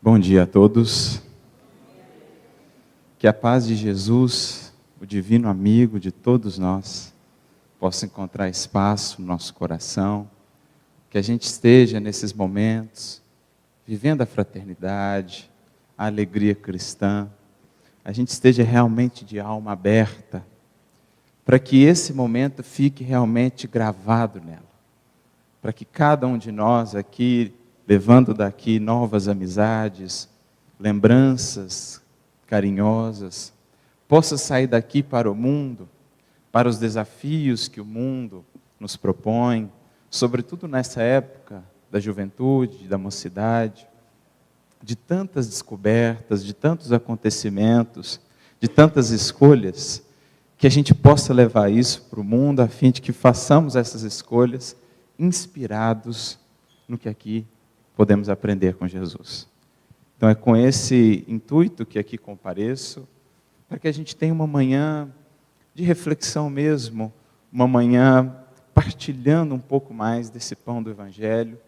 Bom dia a todos. Que a paz de Jesus, o divino amigo de todos nós, possa encontrar espaço no nosso coração, que a gente esteja nesses momentos, vivendo a fraternidade, a alegria cristã, a gente esteja realmente de alma aberta, para que esse momento fique realmente gravado nela, para que cada um de nós aqui, levando daqui novas amizades, lembranças carinhosas, possa sair daqui para o mundo, para os desafios que o mundo nos propõe, sobretudo nessa época da juventude, da mocidade, de tantas descobertas, de tantos acontecimentos, de tantas escolhas, que a gente possa levar isso para o mundo, a fim de que façamos essas escolhas inspirados no que aqui podemos aprender com Jesus. Então é com esse intuito que aqui compareço, para que a gente tenha uma manhã de reflexão mesmo, uma manhã partilhando um pouco mais desse pão do Evangelho,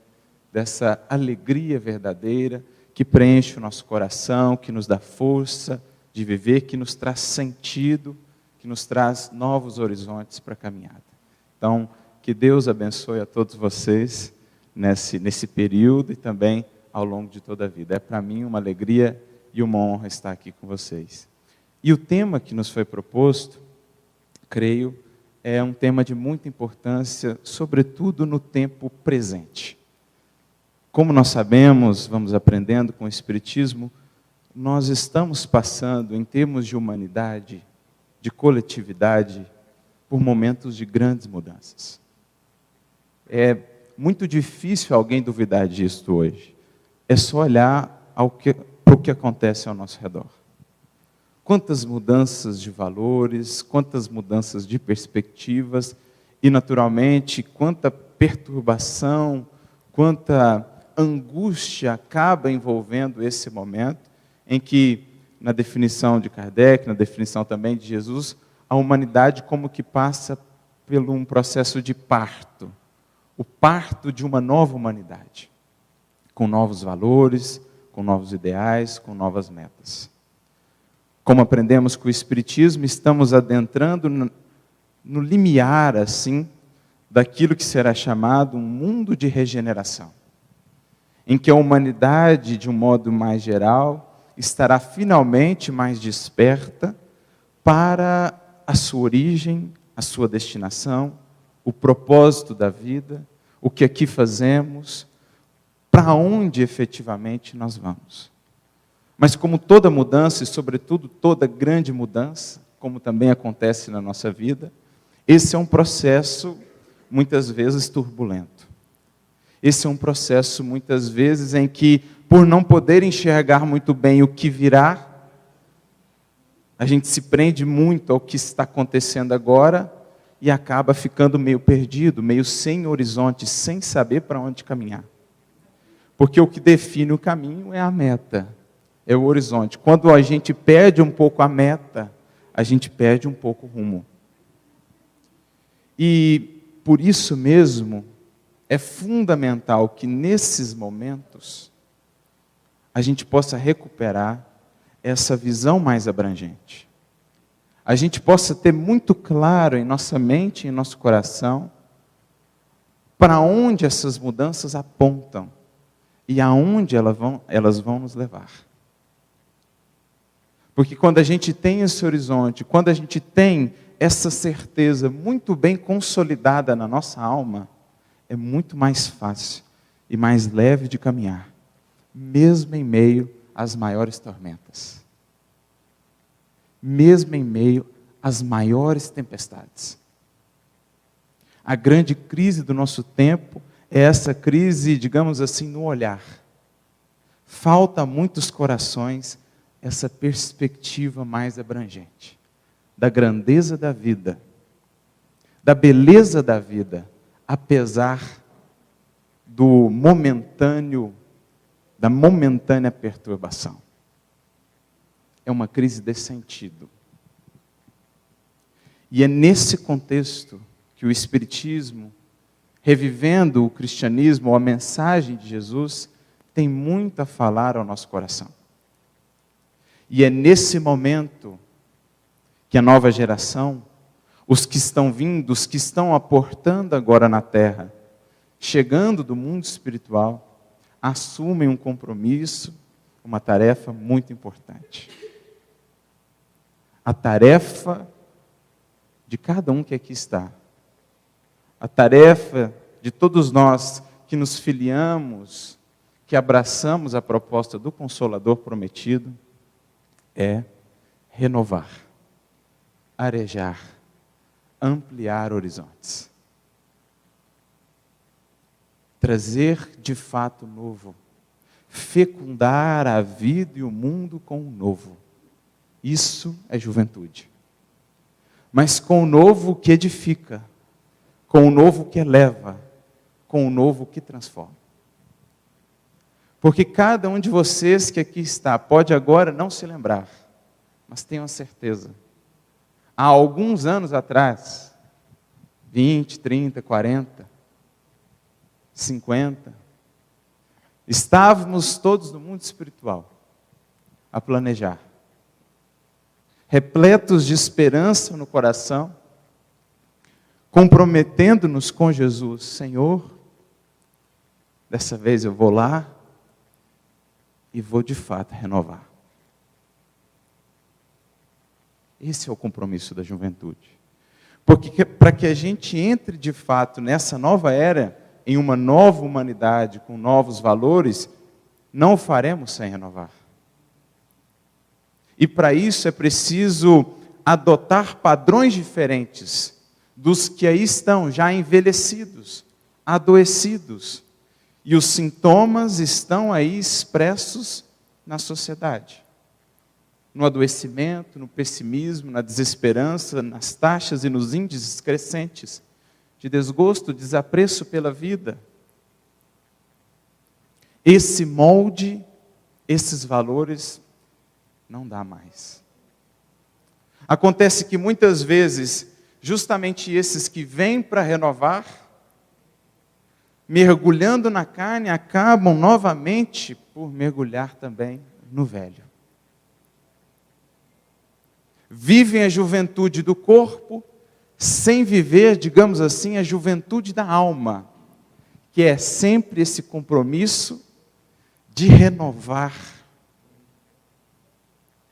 dessa alegria verdadeira que preenche o nosso coração, que nos dá força de viver, que nos traz sentido, que nos traz novos horizontes para a caminhada. Então, que Deus abençoe a todos vocês nesse período e também ao longo de toda a vida. É para mim uma alegria e uma honra estar aqui com vocês. E o tema que nos foi proposto, creio, é um tema de muita importância, sobretudo no tempo presente. Como nós sabemos, vamos aprendendo com o Espiritismo, nós estamos passando, em termos de humanidade, de coletividade, por momentos de grandes mudanças. É muito difícil alguém duvidar disso hoje. É só olhar para o que acontece ao nosso redor. Quantas mudanças de valores, quantas mudanças de perspectivas e, naturalmente, quanta perturbação, quanta angústia acaba envolvendo esse momento em que, na definição de Kardec, na definição também de Jesus, a humanidade como que passa por um processo de parto. O parto de uma nova humanidade, com novos valores, com novos ideais, com novas metas. Como aprendemos com o Espiritismo, estamos adentrando no limiar, assim, daquilo que será chamado um mundo de regeneração, em que a humanidade, de um modo mais geral, estará finalmente mais desperta para a sua origem, a sua destinação, o propósito da vida, o que aqui fazemos, para onde efetivamente nós vamos. Mas como toda mudança, e sobretudo toda grande mudança, como também acontece na nossa vida, esse é um processo muitas vezes turbulento. Esse é um processo muitas vezes em que, por não poder enxergar muito bem o que virá, a gente se prende muito ao que está acontecendo agora e acaba ficando meio perdido, meio sem horizonte, sem saber para onde caminhar. Porque o que define o caminho é a meta, é o horizonte. Quando a gente perde um pouco a meta, a gente perde um pouco o rumo. E por isso mesmo, é fundamental que nesses momentos, a gente possa recuperar essa visão mais abrangente. A gente possa ter muito claro em nossa mente e em nosso coração para onde essas mudanças apontam e aonde elas vão nos levar. Porque quando a gente tem esse horizonte, quando a gente tem essa certeza muito bem consolidada na nossa alma, é muito mais fácil e mais leve de caminhar, mesmo em meio às maiores tormentas. Mesmo em meio às maiores tempestades. A grande crise do nosso tempo é essa crise, digamos assim, no olhar. Falta a muitos corações essa perspectiva mais abrangente, da grandeza da vida, da beleza da vida, apesar da momentânea perturbação. É uma crise de sentido. E é nesse contexto que o Espiritismo, revivendo o cristianismo, ou a mensagem de Jesus, tem muito a falar ao nosso coração. E é nesse momento que a nova geração, os que estão vindo, os que estão aportando agora na terra, chegando do mundo espiritual, assumem um compromisso, uma tarefa muito importante. A tarefa de cada um que aqui está, a tarefa de todos nós que nos filiamos, que abraçamos a proposta do Consolador prometido, é renovar, arejar, ampliar horizontes. Trazer de fato novo, fecundar a vida e o mundo com o novo. Isso é juventude. Mas com o novo que edifica, com o novo que eleva, com o novo que transforma. Porque cada um de vocês que aqui está, pode agora não se lembrar, mas tenham certeza, há alguns anos atrás, 20, 30, 40, 50, estávamos todos no mundo espiritual, a planejar, repletos de esperança no coração, comprometendo-nos com Jesus. Senhor, dessa vez eu vou lá e vou de fato renovar. Esse é o compromisso da juventude. Porque para que a gente entre de fato nessa nova era, em uma nova humanidade, com novos valores, não o faremos sem renovar. E para isso é preciso adotar padrões diferentes dos que aí estão já envelhecidos, adoecidos. E os sintomas estão aí expressos na sociedade. No adoecimento, no pessimismo, na desesperança, nas taxas e nos índices crescentes de desgosto, desapreço pela vida. Esse molde, esses valores, não dá mais. Acontece que muitas vezes, justamente esses que vêm para renovar, mergulhando na carne, acabam novamente por mergulhar também no velho. Vivem a juventude do corpo, sem viver, digamos assim, a juventude da alma, que é sempre esse compromisso de renovar,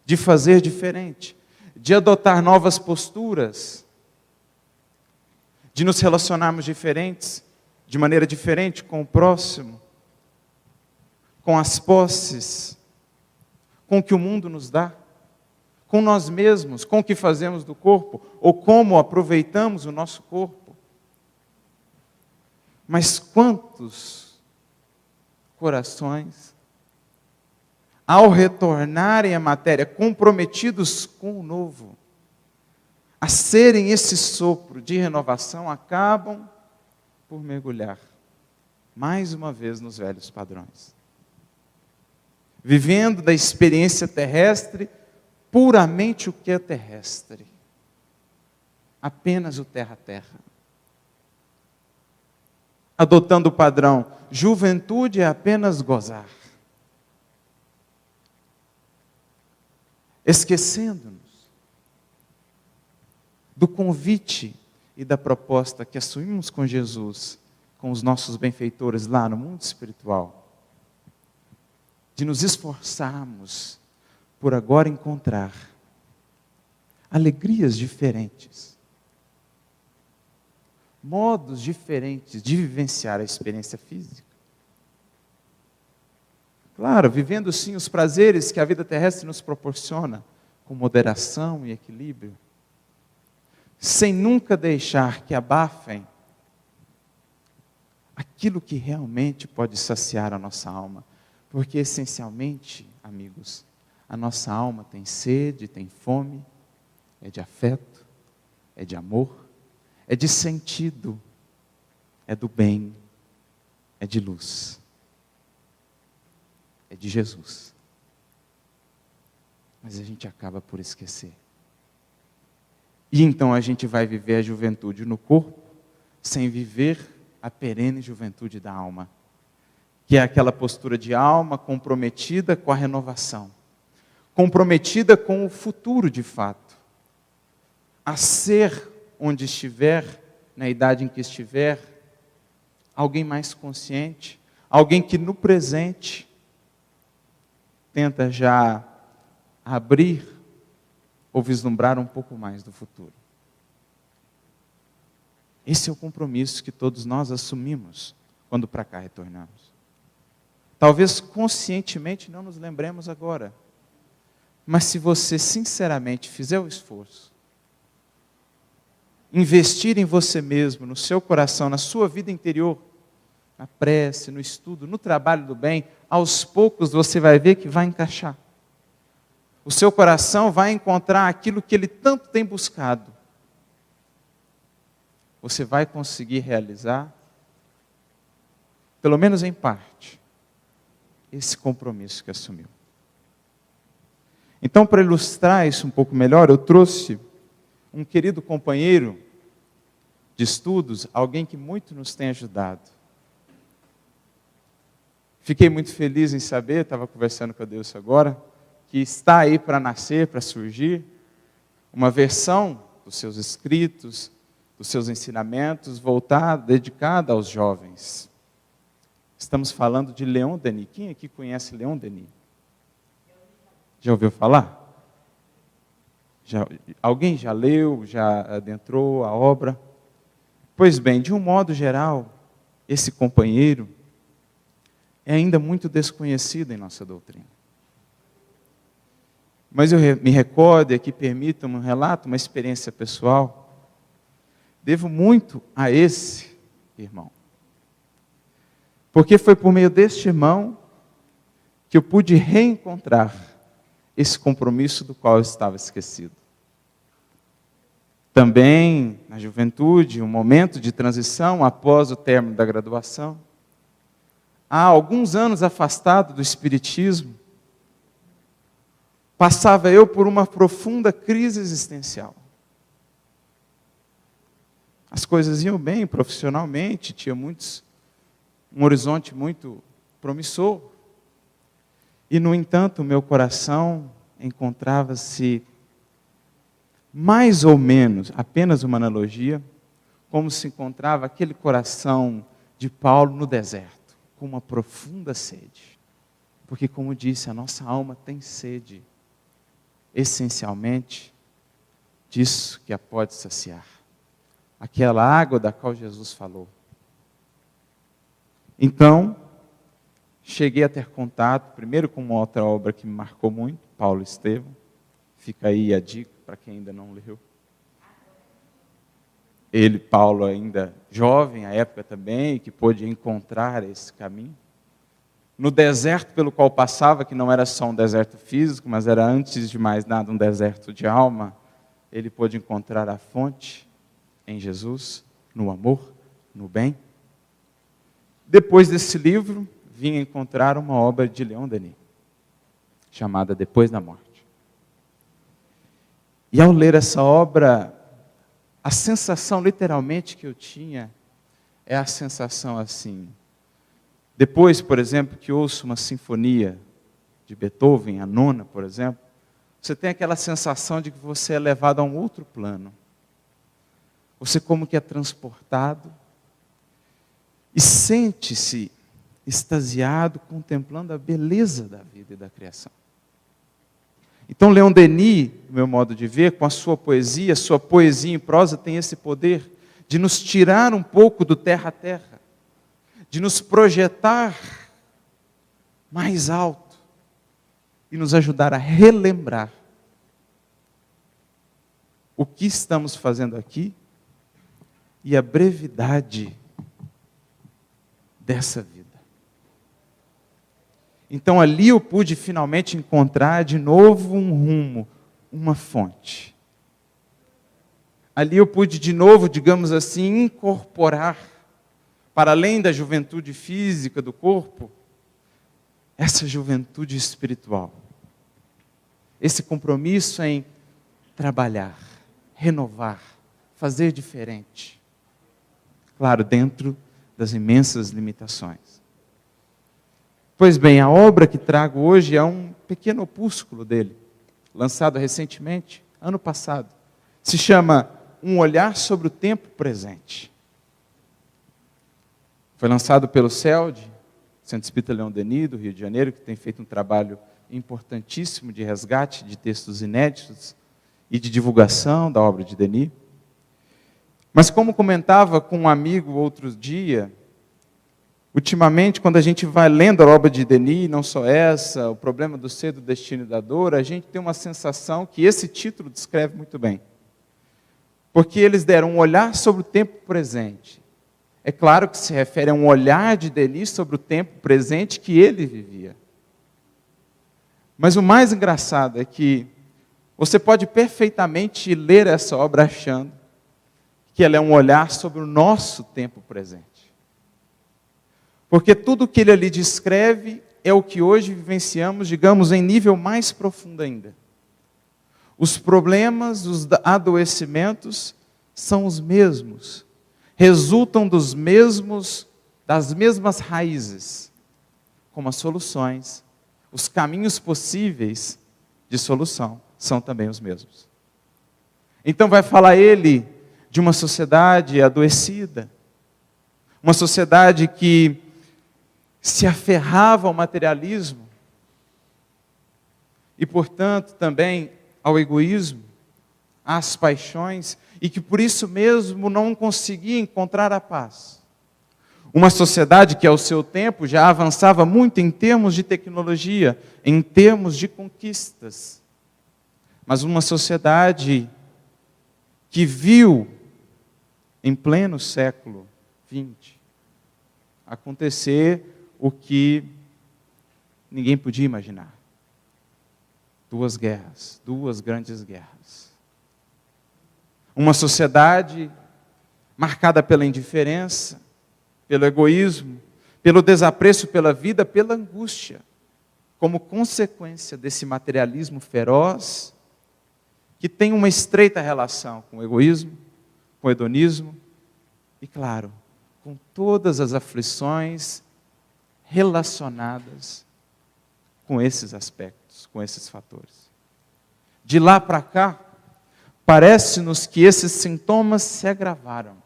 de fazer diferente, de adotar novas posturas, de nos relacionarmos de maneira diferente com o próximo, com as posses, com o que o mundo nos dá, com nós mesmos, com o que fazemos do corpo, ou como aproveitamos o nosso corpo. Mas quantos corações, ao retornarem à matéria, comprometidos com o novo, a serem esse sopro de renovação, acabam por mergulhar, mais uma vez, nos velhos padrões. Vivendo da experiência terrestre, puramente o que é terrestre. Apenas o terra-terra. Adotando o padrão, juventude é apenas gozar. Esquecendo-nos do convite e da proposta que assumimos com Jesus, com os nossos benfeitores lá no mundo espiritual, de nos esforçarmos por agora encontrar alegrias diferentes, modos diferentes de vivenciar a experiência física. Claro, vivendo sim os prazeres que a vida terrestre nos proporciona, com moderação e equilíbrio, sem nunca deixar que abafem aquilo que realmente pode saciar a nossa alma. Porque, essencialmente, amigos, a nossa alma tem sede, tem fome, é de afeto, é de amor, é de sentido, é do bem, é de luz, é de Jesus. Mas a gente acaba por esquecer. E então a gente vai viver a juventude no corpo, sem viver a perene juventude da alma, que é aquela postura de alma comprometida com a renovação, comprometida com o futuro de fato, a ser onde estiver, na idade em que estiver, alguém mais consciente, alguém que no presente tenta já abrir ou vislumbrar um pouco mais do futuro. Esse é o compromisso que todos nós assumimos quando para cá retornamos. Talvez conscientemente não nos lembremos agora, mas se você sinceramente fizer o esforço, investir em você mesmo, no seu coração, na sua vida interior, na prece, no estudo, no trabalho do bem, aos poucos você vai ver que vai encaixar. O seu coração vai encontrar aquilo que ele tanto tem buscado. Você vai conseguir realizar, pelo menos em parte, esse compromisso que assumiu. Então, para ilustrar isso um pouco melhor, eu trouxe um querido companheiro de estudos, alguém que muito nos tem ajudado. Fiquei muito feliz em saber, estava conversando com a Deus agora, que está aí para nascer, para surgir, uma versão dos seus escritos, dos seus ensinamentos, voltada, dedicada aos jovens. Estamos falando de Leon Denis. Quem aqui conhece Leon Denis? Já ouviu falar? Alguém já leu, já adentrou a obra? Pois bem, de um modo geral, esse companheiro é ainda muito desconhecido em nossa doutrina. Mas eu me recordo, e aqui permita um relato, uma experiência pessoal, devo muito a esse irmão. Porque foi por meio deste irmão que eu pude reencontrar esse compromisso do qual eu estava esquecido. Também, na juventude, um momento de transição após o término da graduação, há alguns anos afastado do espiritismo, passava eu por uma profunda crise existencial. As coisas iam bem profissionalmente, tinha um horizonte muito promissor. E, no entanto, o meu coração encontrava-se mais ou menos, apenas uma analogia, como se encontrava aquele coração de Paulo no deserto, com uma profunda sede. Porque, como disse, a nossa alma tem sede, essencialmente, disso que a pode saciar. Aquela água da qual Jesus falou. Então, cheguei a ter contato, primeiro com uma outra obra que me marcou muito, Paulo Estevão. Fica aí a dica para quem ainda não leu. Ele, Paulo, ainda jovem, à época também, que pôde encontrar esse caminho. No deserto pelo qual passava, que não era só um deserto físico, mas era antes de mais nada um deserto de alma, ele pôde encontrar a fonte em Jesus, no amor, no bem. Depois desse livro, vim encontrar uma obra de Leon Denis, chamada Depois da Morte. E ao ler essa obra, a sensação literalmente que eu tinha é a sensação assim. Depois, por exemplo, que ouço uma sinfonia de Beethoven, a nona, por exemplo, você tem aquela sensação de que você é levado a um outro plano. Você como que é transportado e sente-se extasiado, contemplando a beleza da vida e da criação. Então, Leon Denis, do meu modo de ver, com a sua poesia em prosa, tem esse poder de nos tirar um pouco do terra a terra, de nos projetar mais alto e nos ajudar a relembrar o que estamos fazendo aqui e a brevidade dessa vida. Então ali eu pude finalmente encontrar de novo um rumo, uma fonte. Ali eu pude de novo, digamos assim, incorporar, para além da juventude física do corpo, essa juventude espiritual. Esse compromisso em trabalhar, renovar, fazer diferente. Claro, dentro das imensas limitações. Pois bem, a obra que trago hoje é um pequeno opúsculo dele, lançado recentemente, ano passado. Se chama Um Olhar sobre o Tempo Presente. Foi lançado pelo CELD, Centro Espírita Leon Denis, do Rio de Janeiro, que tem feito um trabalho importantíssimo de resgate de textos inéditos e de divulgação da obra de Denis. Mas como comentava com um amigo outro dia, ultimamente, quando a gente vai lendo a obra de Denis, não só essa, O Problema do Ser, do Destino e da Dor, a gente tem uma sensação que esse título descreve muito bem. Porque eles deram um olhar sobre o tempo presente. É claro que se refere a um olhar de Denis sobre o tempo presente que ele vivia. Mas o mais engraçado é que você pode perfeitamente ler essa obra achando que ela é um olhar sobre o nosso tempo presente. Porque tudo que ele ali descreve é o que hoje vivenciamos, digamos, em nível mais profundo ainda. Os problemas, os adoecimentos são os mesmos, resultam das mesmas raízes, como as soluções, os caminhos possíveis de solução são também os mesmos. Então vai falar ele de uma sociedade adoecida, uma sociedade que se aferrava ao materialismo e, portanto, também ao egoísmo, às paixões, e que por isso mesmo não conseguia encontrar a paz. Uma sociedade que ao seu tempo já avançava muito em termos de tecnologia, em termos de conquistas, mas uma sociedade que viu em pleno século XX acontecer o que ninguém podia imaginar. 2 guerras, 2 grandes guerras. Uma sociedade marcada pela indiferença, pelo egoísmo, pelo desapreço pela vida, pela angústia, como consequência desse materialismo feroz, que tem uma estreita relação com o egoísmo, com o hedonismo e, claro, com todas as aflições relacionadas com esses aspectos, com esses fatores. De lá para cá, parece-nos que esses sintomas se agravaram.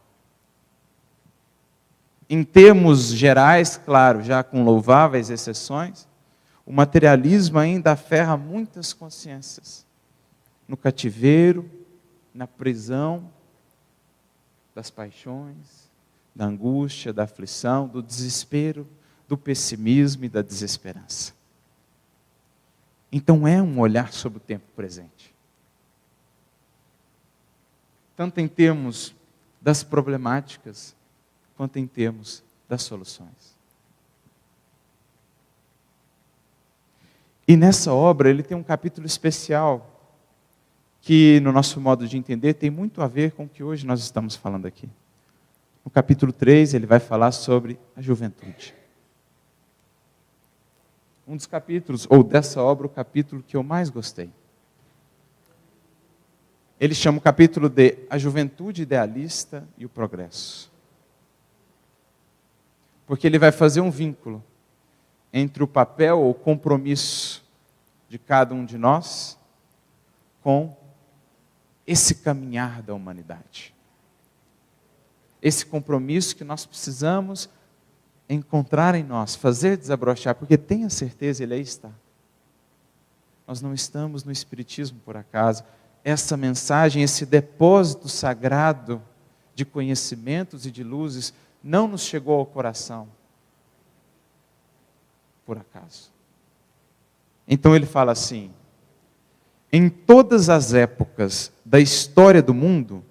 Em termos gerais, claro, já com louváveis exceções, o materialismo ainda aferra muitas consciências. No cativeiro, na prisão das paixões, da angústia, da aflição, do desespero, do pessimismo e da desesperança. Então é um olhar sobre o tempo presente. Tanto em termos das problemáticas, quanto em termos das soluções. E nessa obra ele tem um capítulo especial, que no nosso modo de entender tem muito a ver com o que hoje nós estamos falando aqui. No capítulo 3 ele vai falar sobre a juventude. Um dos capítulos, ou dessa obra, o capítulo que eu mais gostei. Ele chama o capítulo de A Juventude Idealista e o Progresso. Porque ele vai fazer um vínculo entre o papel ou compromisso de cada um de nós com esse caminhar da humanidade. Esse compromisso que nós precisamos encontrar em nós, fazer desabrochar, porque tenha certeza, ele aí está. Nós não estamos no Espiritismo por acaso. Essa mensagem, esse depósito sagrado de conhecimentos e de luzes, não nos chegou ao coração por acaso. Então ele fala assim: em todas as épocas da história do mundo,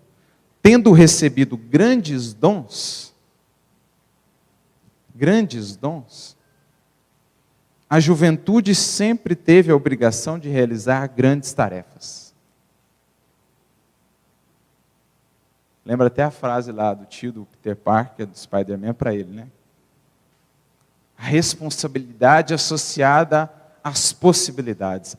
tendo recebido grandes dons, a juventude sempre teve a obrigação de realizar grandes tarefas. Lembra até a frase lá do tio do Peter Parker, do Spider-Man, para ele, né? A responsabilidade associada às possibilidades,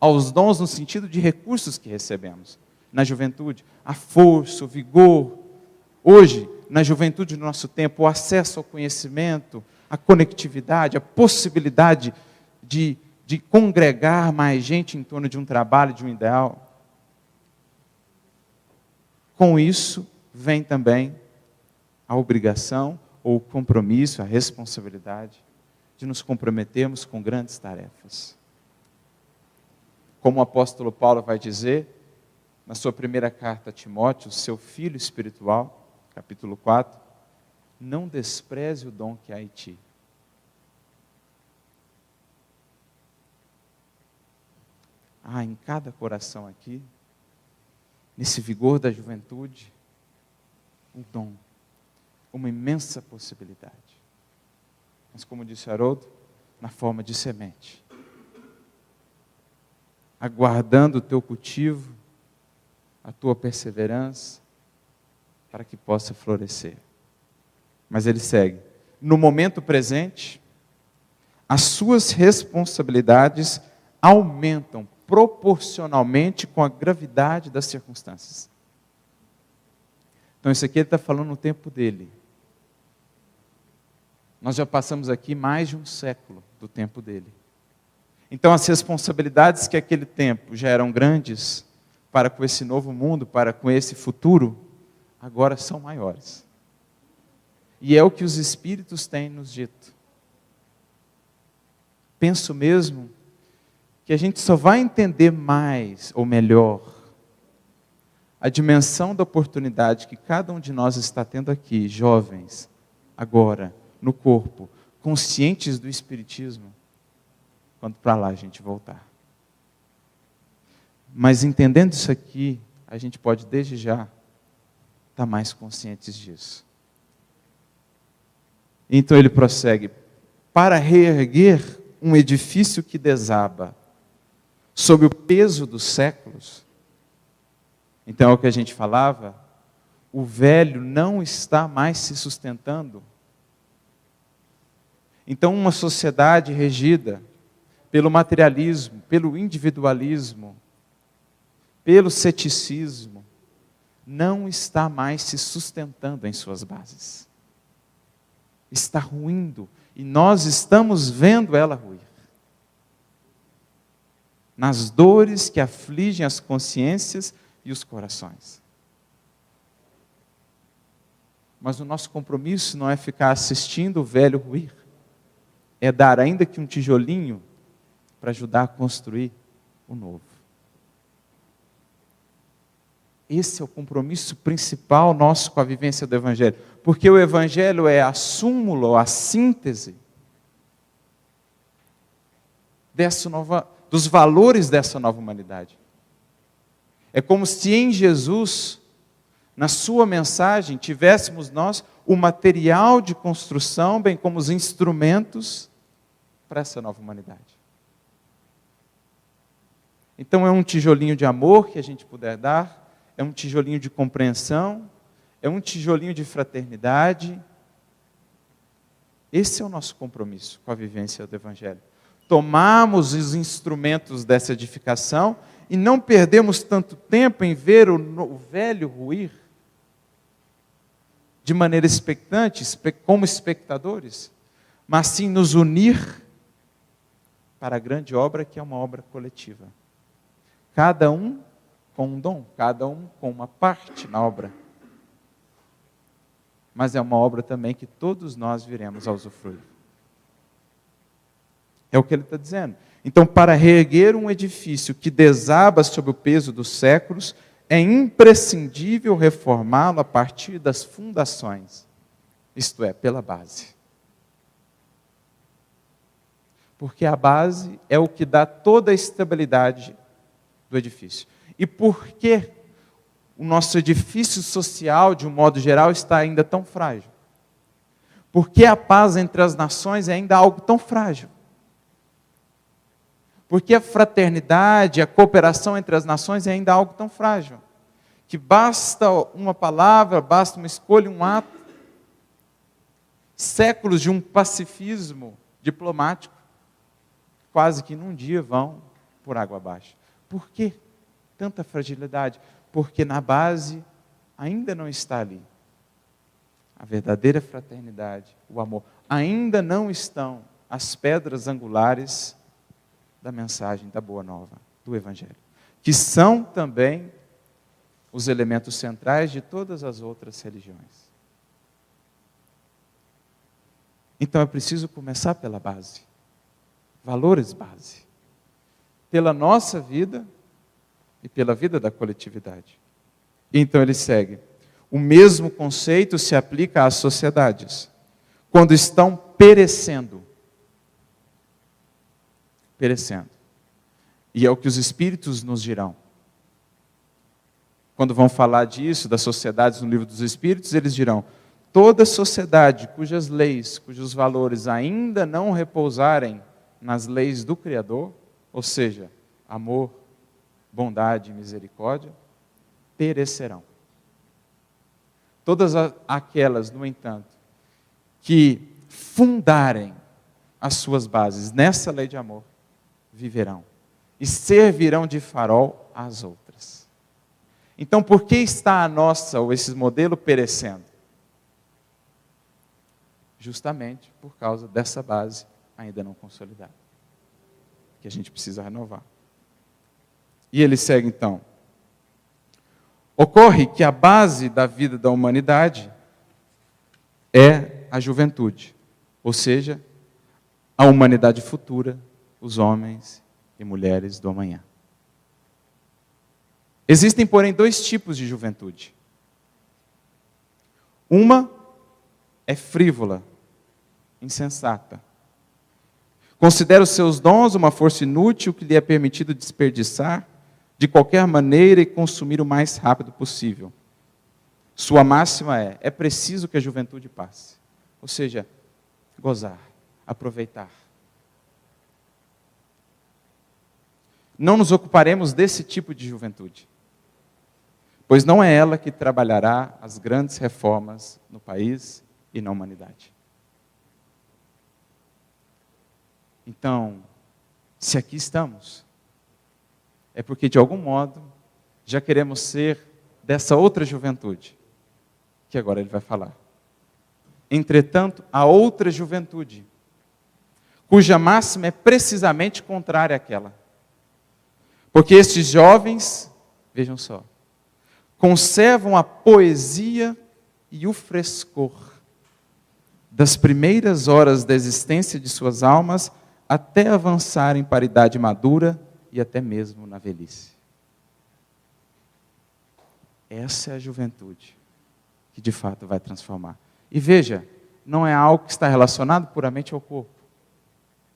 aos dons no sentido de recursos que recebemos. Na juventude, a força, o vigor. Hoje, na juventude do nosso tempo, o acesso ao conhecimento, a conectividade, a possibilidade de congregar mais gente em torno de um trabalho, de um ideal. Com isso, vem também a obrigação, ou o compromisso, a responsabilidade de nos comprometermos com grandes tarefas. Como o apóstolo Paulo vai dizer, na sua primeira carta a Timóteo, seu filho espiritual, capítulo 4, não despreze o dom que há em ti. Há em cada coração aqui, nesse vigor da juventude, um dom, uma imensa possibilidade. Mas como disse Haroldo, na forma de semente. Aguardando o teu cultivo, a tua perseverança, para que possa florescer. Mas ele segue. No momento presente, as suas responsabilidades aumentam proporcionalmente com a gravidade das circunstâncias. Então isso aqui ele está falando no tempo dele. Nós já passamos aqui mais de um século do tempo dele. Então as responsabilidades que aquele tempo já eram grandes para com esse novo mundo, para com esse futuro, agora são maiores. E é o que os Espíritos têm nos dito. Penso mesmo que a gente só vai entender mais, ou melhor, a dimensão da oportunidade que cada um de nós está tendo aqui, jovens, agora, no corpo, conscientes do Espiritismo, quando para lá a gente voltar. Mas entendendo isso aqui, a gente pode desde já estar mais conscientes disso. Então ele prossegue, para reerguer um edifício que desaba, sob o peso dos séculos. Então é o que a gente falava, o velho não está mais se sustentando. Então uma sociedade regida pelo materialismo, pelo individualismo, pelo ceticismo, não está mais se sustentando em suas bases. Está ruindo, e nós estamos vendo ela ruir. Nas dores que afligem as consciências e os corações. Mas o nosso compromisso não é ficar assistindo o velho ruir, é dar ainda que um tijolinho para ajudar a construir o novo. Esse é o compromisso principal nosso com a vivência do Evangelho. Porque o Evangelho é a súmula, a síntese dos valores dessa nova humanidade. É como se em Jesus, na sua mensagem, tivéssemos nós o material de construção, bem como os instrumentos para essa nova humanidade. Então é um tijolinho de amor que a gente puder dar, é um tijolinho de compreensão, é um tijolinho de fraternidade. Esse é o nosso compromisso com a vivência do Evangelho. Tomarmos os instrumentos dessa edificação e não perdemos tanto tempo em ver o velho ruir de maneira expectante, como espectadores, mas sim nos unir para a grande obra que é uma obra coletiva. Cada um com um dom, cada um com uma parte na obra. Mas é uma obra também que todos nós viremos a usufruir. É o que ele está dizendo. Então, para reerguer um edifício que desaba sob o peso dos séculos, é imprescindível reformá-lo a partir das fundações, isto é, pela base. Porque a base é o que dá toda a estabilidade do edifício. E por que o nosso edifício social, de um modo geral, está ainda tão frágil? Por que a paz entre as nações é ainda algo tão frágil? Porque a fraternidade, a cooperação entre as nações é ainda algo tão frágil, que basta uma palavra, basta uma escolha, um ato, séculos de um pacifismo diplomático, quase que num dia vão por água abaixo. Por quê? Tanta fragilidade? Porque na base ainda não está ali a verdadeira fraternidade, o amor, ainda não estão as pedras angulares da mensagem da Boa Nova, do Evangelho, que são também os elementos centrais de todas as outras religiões. Então é preciso começar pela base, valores base, pela nossa vida e pela vida da coletividade. Então ele segue: o mesmo conceito se aplica às sociedades, quando estão perecendo. Perecendo. E é o que os Espíritos nos dirão. Quando vão falar disso, das sociedades no livro dos Espíritos, eles dirão: toda sociedade cujas leis, cujos valores ainda não repousarem nas leis do Criador, ou seja, amor, bondade e misericórdia, perecerão. Todas aquelas, no entanto, que fundarem as suas bases nessa lei de amor, viverão e servirão de farol às outras. Então, por que está a nossa, ou esse modelo, perecendo? Justamente por causa dessa base ainda não consolidada, que a gente precisa renovar. E ele segue então: ocorre que a base da vida da humanidade é a juventude, ou seja, a humanidade futura, os homens e mulheres do amanhã. Existem, porém, dois tipos de juventude. Uma é frívola, insensata. Considera os seus dons uma força inútil que lhe é permitido desperdiçar de qualquer maneira e consumir o mais rápido possível. Sua máxima é preciso que a juventude passe. Ou seja, gozar, aproveitar. Não nos ocuparemos desse tipo de juventude, pois não é ela que trabalhará as grandes reformas no país e na humanidade. Então, se aqui estamos, é porque de algum modo já queremos ser dessa outra juventude, que agora ele vai falar. Entretanto, a outra juventude, cuja máxima é precisamente contrária àquela. Porque estes jovens, vejam só, conservam a poesia e o frescor das primeiras horas da existência de suas almas até avançarem para a idade madura e até mesmo na velhice. Essa é a juventude que de fato vai transformar. E veja, não é algo que está relacionado puramente ao corpo.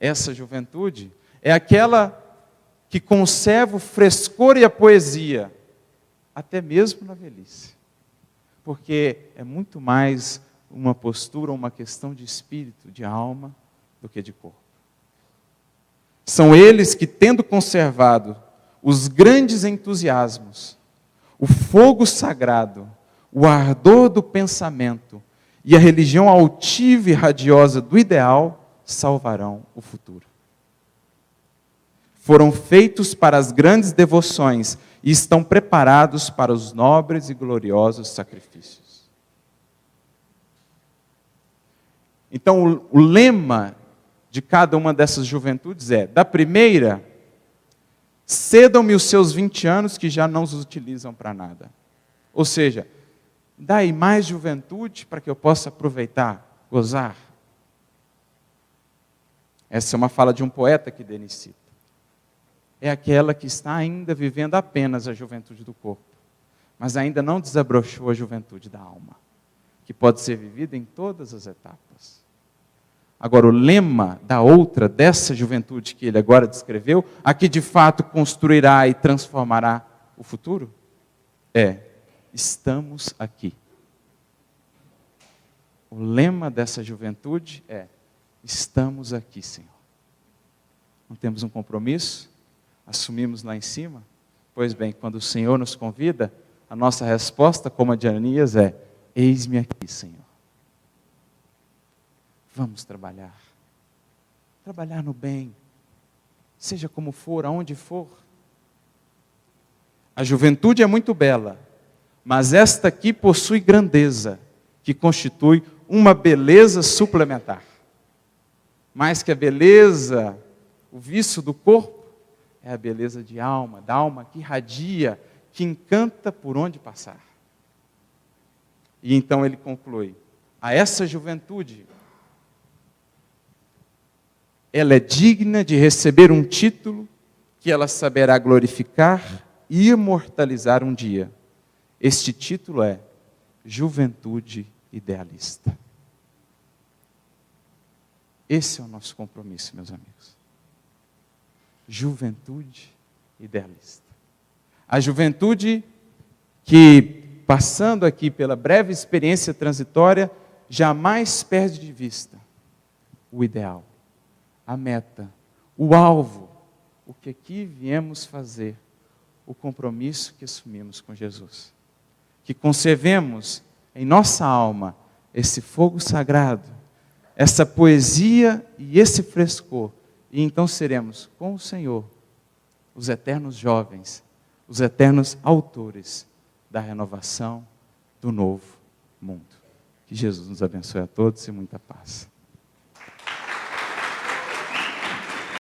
Essa juventude é aquela que conserva o frescor e a poesia, até mesmo na velhice. Porque é muito mais uma postura, uma questão de espírito, de alma, do que de corpo. São eles que, tendo conservado os grandes entusiasmos, o fogo sagrado, o ardor do pensamento e a religião altiva e radiosa do ideal, salvarão o futuro. Foram feitos para as grandes devoções e estão preparados para os nobres e gloriosos sacrifícios. Então, o lema de cada uma dessas juventudes é: da primeira, cedam-me os seus 20 anos que já não os utilizam para nada. Ou seja, dai mais juventude para que eu possa aproveitar, gozar. Essa é uma fala de um poeta que Denis cita. É aquela que está ainda vivendo apenas a juventude do corpo, mas ainda não desabrochou a juventude da alma, que pode ser vivida em todas as etapas. Agora, o lema da outra, dessa juventude que ele agora descreveu, a que de fato construirá e transformará o futuro, é: estamos aqui. O lema dessa juventude é: estamos aqui, Senhor. Não temos um compromisso? Assumimos lá em cima? Pois bem, quando o Senhor nos convida, a nossa resposta, como a de Ananias, é: eis-me aqui, Senhor. Vamos trabalhar. Trabalhar no bem, seja como for, aonde for. A juventude é muito bela, mas esta aqui possui grandeza, que constitui uma beleza suplementar. mais que a beleza, o vício do corpo, é a beleza de alma, da alma que irradia, que encanta por onde passar. E então ele conclui: a essa juventude, ela é digna de receber um título que ela saberá glorificar e imortalizar um dia. Este título é Juventude Idealista. Esse é o nosso compromisso, meus amigos. Juventude idealista. A juventude que, passando aqui pela breve experiência transitória, jamais perde de vista o ideal, a meta, o alvo, o que aqui viemos fazer, o compromisso que assumimos com Jesus. Que conservemos em nossa alma esse fogo sagrado, essa poesia e esse frescor, e então seremos com o Senhor os eternos jovens, os eternos autores da renovação do novo mundo. Que Jesus nos abençoe a todos e muita paz.